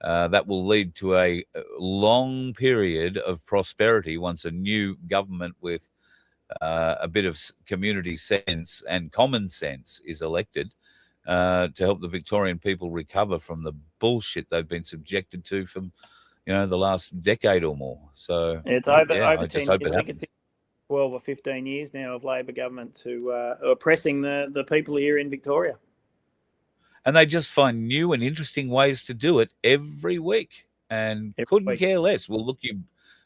that will lead to a long period of prosperity once a new government with a bit of community sense and common sense is elected. To help the Victorian people recover from the bullshit they've been subjected to from, the last decade or more. So it's over 10 years. I think it's 12 or 15 years now of Labor governments who are oppressing the people here in Victoria. And they just find new and interesting ways to do it every week, and couldn't care less. We'll look you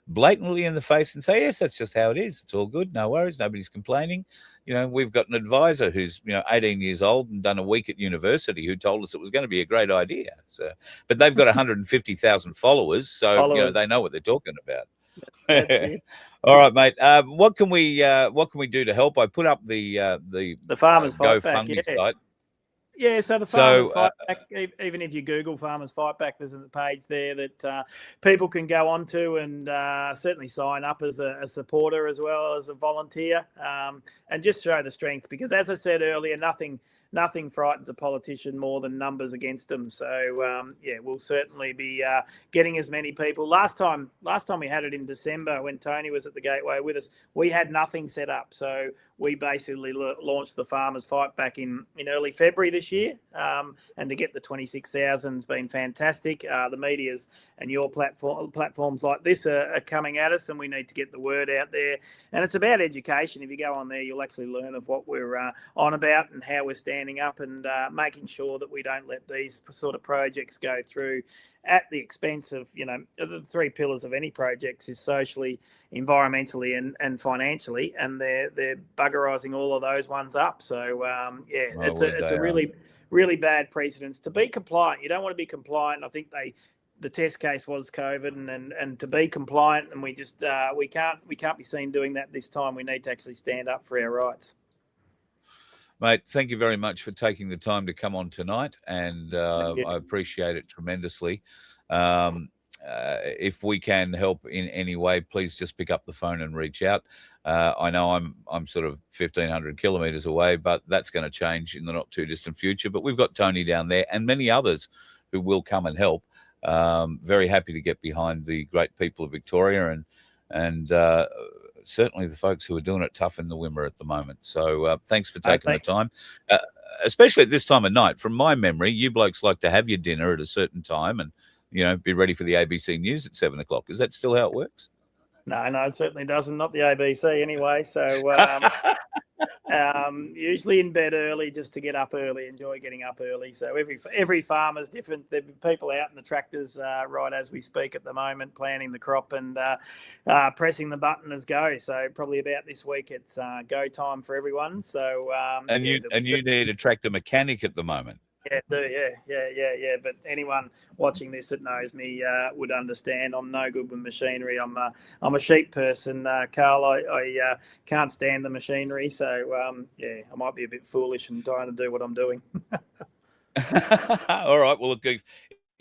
blatantly in the face and say, yes, that's just how it is. It's all good. No worries. Nobody's complaining. We've got an advisor who's, 18 years old and done a week at university who told us it was going to be a great idea. So, but they've got 150,000 followers. So, they know what they're talking about. That's it. All right, mate. What can we do to help? I put up the Farmers GoFundMe site. Yeah, so the Farmers Fightback, even if you Google Farmers Fightback, there's a page there that people can go onto and certainly sign up as a supporter as well as a volunteer, and just show the strength. Because as I said earlier, nothing frightens a politician more than numbers against them. So we'll certainly be getting as many people. Last time we had it in December when Tony was at the Gateway with us, we had nothing set up. So we basically launched the Farmers Fightback in early February this year, and to get the 26,000 has been fantastic. The media's and your platforms like this are coming at us, and we need to get the word out there. And it's about education. If you go on there, you'll actually learn of what we're on about and how we're standing up and making sure that we don't let these sort of projects go through at the expense of, the three pillars of any projects is socially, environmentally and financially, and they're buggerising all of those ones up. So, it's a really, really bad precedence. To be compliant, you don't want to be compliant. I think the test case was COVID, and to be compliant, and we just we can't be seen doing that this time. We need to actually stand up for our rights. Mate, thank you very much for taking the time to come on tonight, and I appreciate it tremendously. If we can help in any way, please just pick up the phone and reach out. I know I'm sort of 1,500 kilometres away, but that's going to change in the not too distant future. But we've got Tony down there and many others who will come and help. Very happy to get behind the great people of Victoria and certainly the folks who are doing it tough in the Wimmera at the moment. So thanks for taking the time, especially at this time of night. From my memory, you blokes like to have your dinner at a certain time and be ready for the ABC News at 7 o'clock. Is that still how it works? No, it certainly doesn't. Not the ABC anyway. So usually in bed early just to get up early. Enjoy getting up early. So every farmer's different. There are people out in the tractors right as we speak at the moment, planting the crop and pressing the button as go. So probably about this week it's go time for everyone. So you need a tractor mechanic at the moment. Yeah. But anyone watching this that knows me would understand. I'm no good with machinery. I'm a sheep person, Carl. I can't stand the machinery, so I might be a bit foolish in trying to do what I'm doing. All right. Well, look, if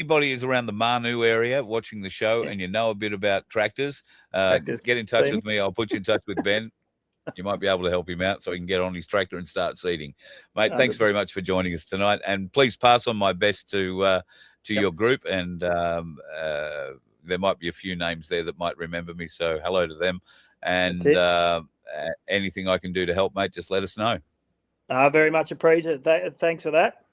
anybody is around the Manu area watching the show and you know a bit about tractors, get in touch with me. I'll put you in touch with Ben. You might be able to help him out so he can get on his tractor and start seeding. Mate, thanks very much for joining us tonight. And please pass on my best to your group. And there might be a few names there that might remember me. So hello to them. And anything I can do to help, mate, just let us know. I very much appreciate it. Thanks for that.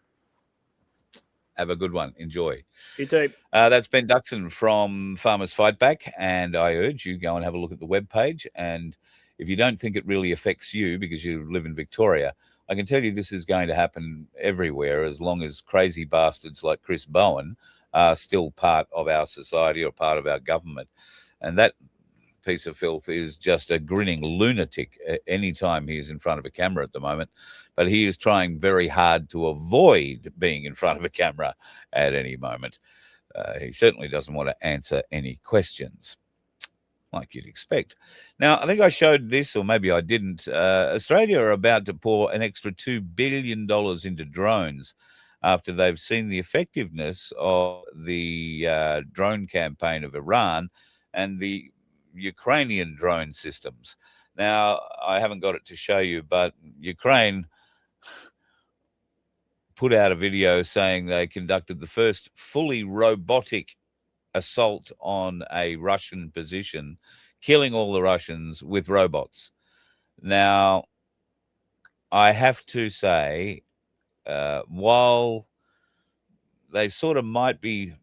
Have a good one. Enjoy. You too. That's Ben Duxsan from Farmers Fightback. And I urge you, go and have a look at the webpage. And if you don't think it really affects you because you live in Victoria, I can tell you this is going to happen everywhere as long as crazy bastards like Chris Bowen are still part of our society or part of our government. And that piece of filth is just a grinning lunatic anytime he's in front of a camera at the moment. But he is trying very hard to avoid being in front of a camera at any moment. He certainly doesn't want to answer any questions, like you'd expect. Now, I think I showed this, or maybe I didn't. Australia are about to pour an extra $2 billion into drones after they've seen the effectiveness of the drone campaign of Iran and the Ukrainian drone systems. Now, I haven't got it to show you, but Ukraine put out a video saying they conducted the first fully robotic assault on a Russian position, killing all the Russians with robots. Now, I have to say, while they sort of might be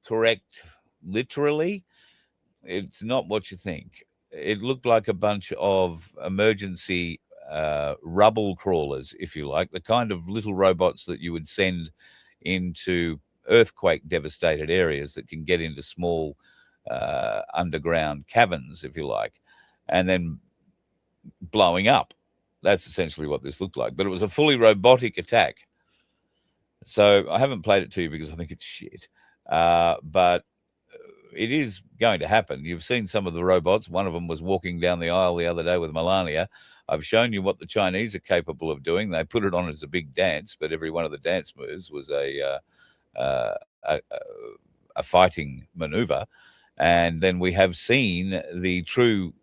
correct literally, it's not what you think. It looked like a bunch of emergency rubble crawlers, if you like, the kind of little robots that you would send into earthquake devastated areas that can get into small underground caverns, if you like, and then blowing up. That's essentially what this looked like. But it was a fully robotic attack. So I haven't played it to you because I think it's shit. But it is going to happen. You've seen some of the robots. One of them was walking down the aisle the other day with Melania. I've shown you what the Chinese are capable of doing. They put it on as a big dance, but every one of the dance moves was a fighting maneuver. And then we have seen the true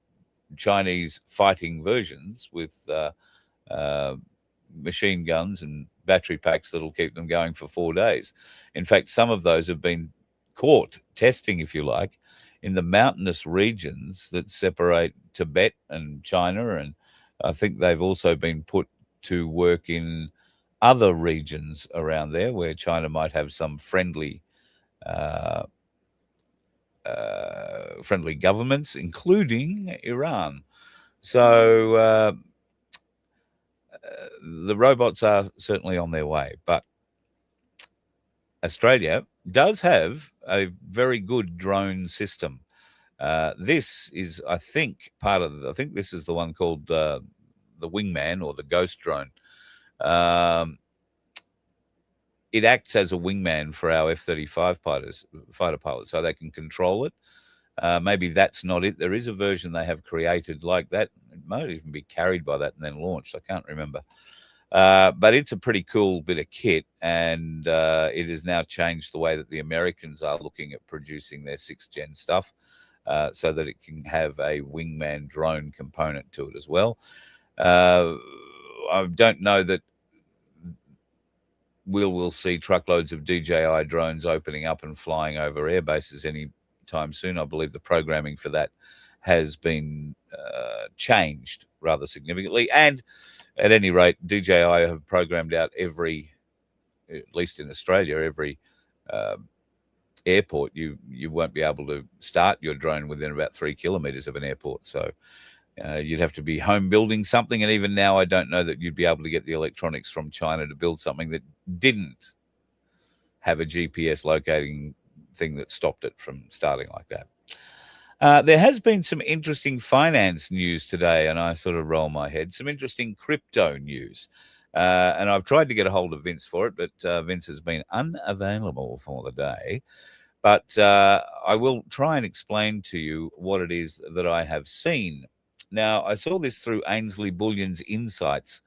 Chinese fighting versions with machine guns and battery packs that'll keep them going for 4 days. In fact, some of those have been caught testing, if you like, in the mountainous regions that separate Tibet and China. And I think they've also been put to work in other regions around there where China might have some friendly governments, including Iran. So the robots are certainly on their way, but Australia does have a very good drone system. This is, I think, I think this is the one called the Wingman or the Ghost drone. It acts as a wingman for our F-35 fighter pilots, so they can control it. Maybe that's not it. There is a version they have created like that. It might even be carried by that and then launched. I can't remember. But it's a pretty cool bit of kit, and it has now changed the way that the Americans are looking at producing their 6th gen stuff, so that it can have a wingman drone component to it as well. I don't know that we'll see truckloads of DJI drones opening up and flying over air bases any time soon. I believe the programming for that has been changed rather significantly. And at any rate, DJI have programmed out at least in Australia, every airport, you won't be able to start your drone within about 3 kilometers of an airport. So you'd have to be home building something. And even now, I don't know that you'd be able to get the electronics from China to build something that didn't have a GPS locating thing that stopped it from starting like that. There has been some interesting finance news today, and I sort of roll my head. Some interesting crypto news. And I've tried to get a hold of Vince for it, but Vince has been unavailable for the day. But I will try and explain to you what it is that I have seen. Now, I saw this through Ainsley Bullion's Insights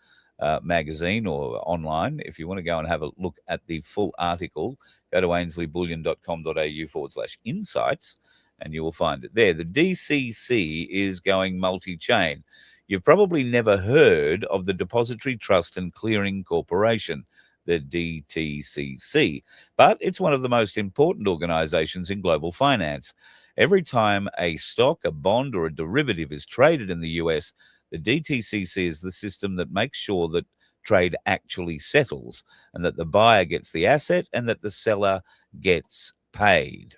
magazine or online. If you want to go and have a look at the full article, go to ainsleybullioncomu/insights, and you will find it there. The DCC is going multi-chain. You've probably never heard of the Depository Trust and Clearing Corporation, the DTCC, but it's one of the most important organizations in global finance. Every time a stock, a bond, or a derivative is traded in the US, the DTCC is the system that makes sure that trade actually settles and that the buyer gets the asset and that the seller gets paid.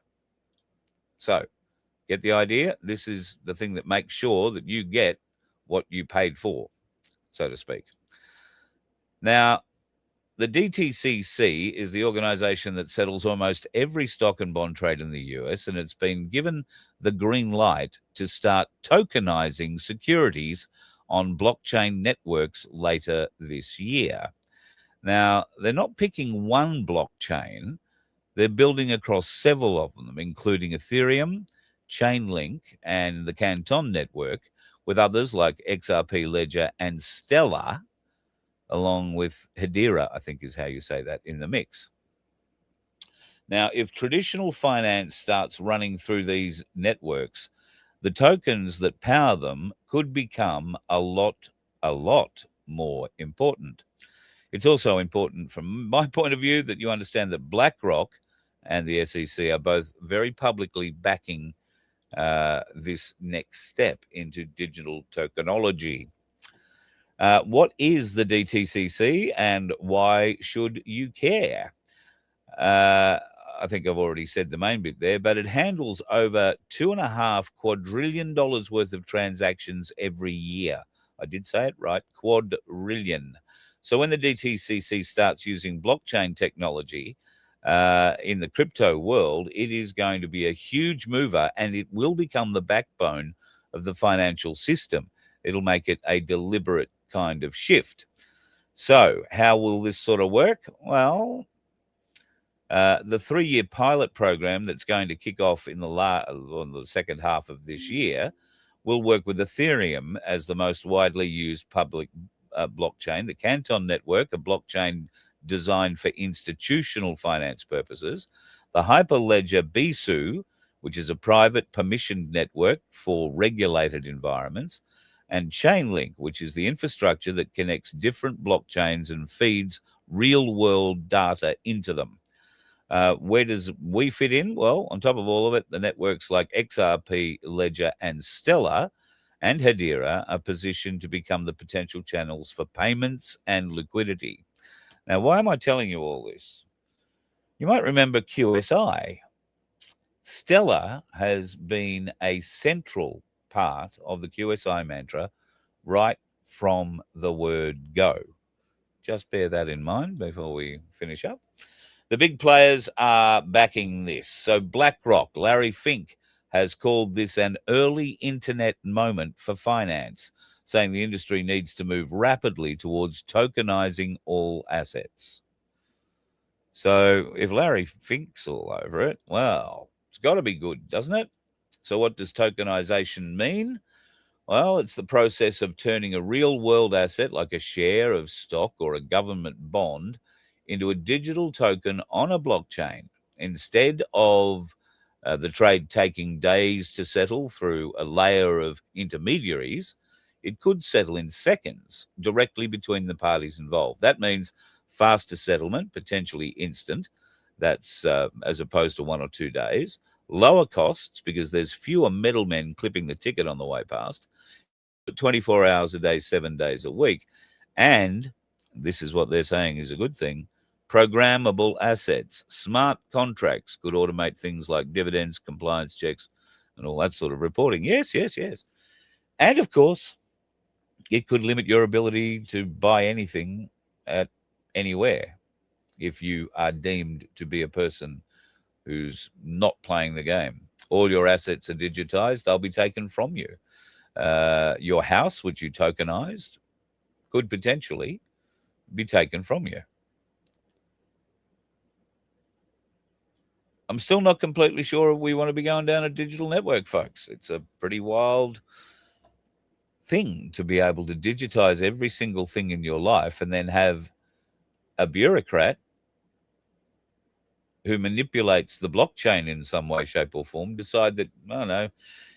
So, get the idea? This is the thing that makes sure that you get what you paid for, so to speak. Now, the DTCC is the organization that settles almost every stock and bond trade in the US, and it's been given the green light to start tokenizing securities on blockchain networks later this year. Now, they're not picking one blockchain. They're building across several of them, including Ethereum, Chainlink, and the Canton network, with others like XRP Ledger and Stellar, along with Hedera, I think is how you say that, in the mix. Now, if traditional finance starts running through these networks, the tokens that power them could become a lot more important. It's also important from my point of view that you understand that BlackRock and the SEC are both very publicly backing this next step into digital tokenology. What is the DTCC and why should you care? I think I've already said the main bit there, but it handles over $2.5 quadrillion worth of transactions every year. I did say it right, quadrillion. So when the DTCC starts using blockchain technology in the crypto world, it is going to be a huge mover, and it will become the backbone of the financial system. It'll make it a deliberate kind of shift. So how will this sort of work? Well, the 3-year pilot program that's going to kick off in the second half of this year will work with Ethereum as the most widely used public blockchain, the Canton network, a blockchain designed for institutional finance purposes, the Hyperledger BSU, which is a private permissioned network for regulated environments, and Chainlink, which is the infrastructure that connects different blockchains and feeds real-world data into them. Where does we fit in? Well, on top of all of it, the networks like XRP, Ledger, and Stellar and Hedera are positioned to become the potential channels for payments and liquidity. Now, why am I telling you all this? You might remember QSI. Stellar has been a central part of the QSI mantra right from the word go. Just bear that in mind before we finish up. The big players are backing this. So BlackRock, Larry Fink, has called this an early internet moment for finance, saying the industry needs to move rapidly towards tokenizing all assets. So if Larry Fink's all over it, well, it's got to be good, doesn't it? So what does tokenization mean? Well, it's the process of turning a real-world asset like a share of stock or a government bond into a digital token on a blockchain. Instead of the trade taking days to settle through a layer of intermediaries, it could settle in seconds directly between the parties involved. That means faster settlement, potentially instant. That's as opposed to 1 or 2 days. Lower costs because there's fewer middlemen clipping the ticket on the way past. 24 hours a day, 7 days a week. And this is what they're saying is a good thing, Programmable assets, smart contracts could automate things like dividends, compliance checks, and all that sort of reporting. Yes, yes, yes. And of course, it could limit your ability to buy anything at anywhere if you are deemed to be a person who's not playing the game. All your assets are digitized. They'll be taken from you. Your house, which you tokenized, could potentially be taken from you. I'm still not completely sure we want to be going down a digital network, folks. It's a pretty wild thing to be able to digitize every single thing in your life and then have a bureaucrat who manipulates the blockchain in some way, shape, or form decide that, oh, no,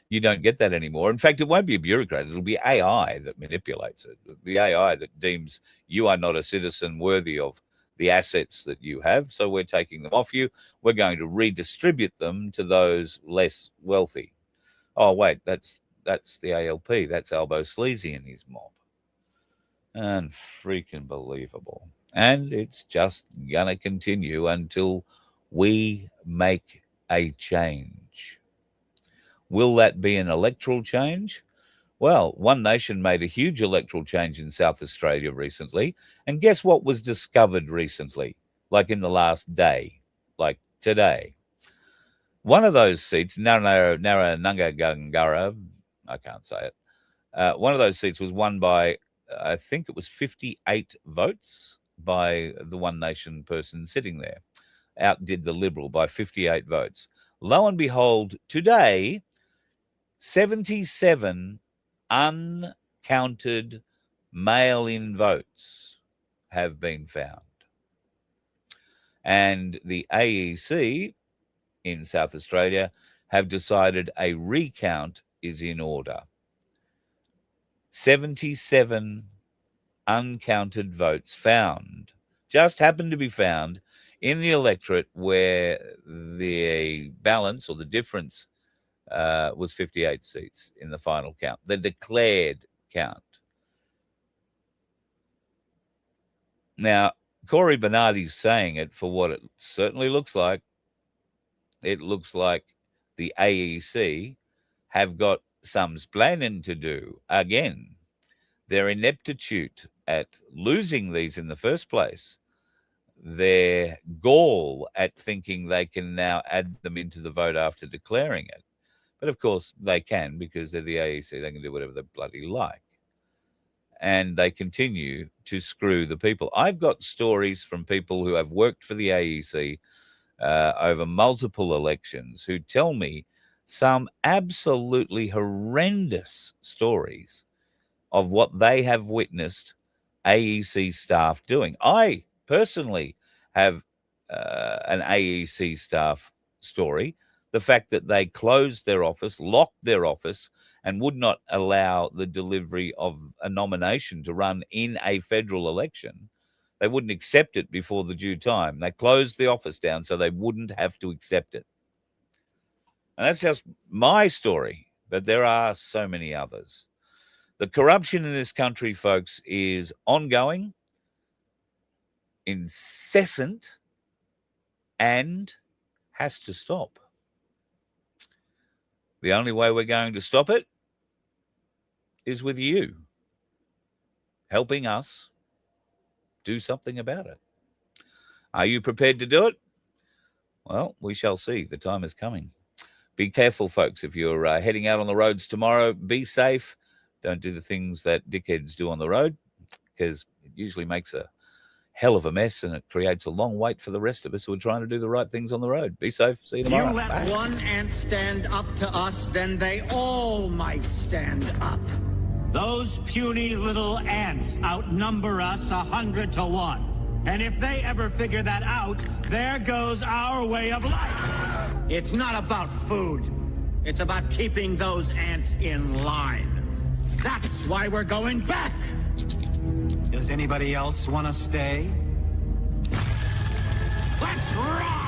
you don't get that anymore. In fact, it won't be a bureaucrat. It'll be AI that manipulates it. It'll be AI that deems you are not a citizen worthy of the assets that you have, so we're taking them off you. We're going to redistribute them to those less wealthy. Oh, wait, that's the ALP. That's Albo Sleazy and his mob. Unfreaking believable. And it's just going to continue until we make a change. Will that be an electoral change? Well, One Nation made a huge electoral change in South Australia recently. And guess what was discovered recently? Like in the last day, like today. One of those seats, Narranungagangara, I can't say it. One of those seats was won by, I think it was 58 votes by the One Nation person sitting there. Outdid the Liberal by 58 votes. Lo and behold, today, 77 uncounted mail-in votes have been found. And the AEC in South Australia have decided a recount is in order. 77 uncounted votes found, just happened to be found in the electorate where the balance or the difference was 58 seats in the final count, the declared count. Now, Corey Bernardi's saying it for what it certainly looks like. It looks like the AEC have got some splaining to do again. Their ineptitude at losing these in the first place, their gall at thinking they can now add them into the vote after declaring it. But of course they can, because they're the AEC. They can do whatever they bloody like. And they continue to screw the people. I've got stories from people who have worked for the AEC over multiple elections who tell me some absolutely horrendous stories of what they have witnessed AEC staff doing. I personally have an AEC staff story. The fact that they closed their office, locked their office, and would not allow the delivery of a nomination to run in a federal election. They wouldn't accept it before the due time. They closed the office down so they wouldn't have to accept it. And that's just my story, but there are so many others. The corruption in this country, folks, is ongoing, incessant, and has to stop. The only way we're going to stop it is with you helping us do something about it. Are you prepared to do it? Well, we shall see. The time is coming. Be careful, folks. If you're heading out on the roads tomorrow, be safe. Don't do the things that dickheads do on the road, because it usually makes a hell of a mess and it creates a long wait for the rest of us who are trying to do the right things on the road. Be safe. See you tomorrow. You let Bye. one ant stand up to us, then they all might stand up. Those puny little ants outnumber us 100 to 1. And if they ever figure that out, there goes our way of life. It's not about food. It's about keeping those ants in line. That's why we're going back. Does anybody else want to stay? Let's rock!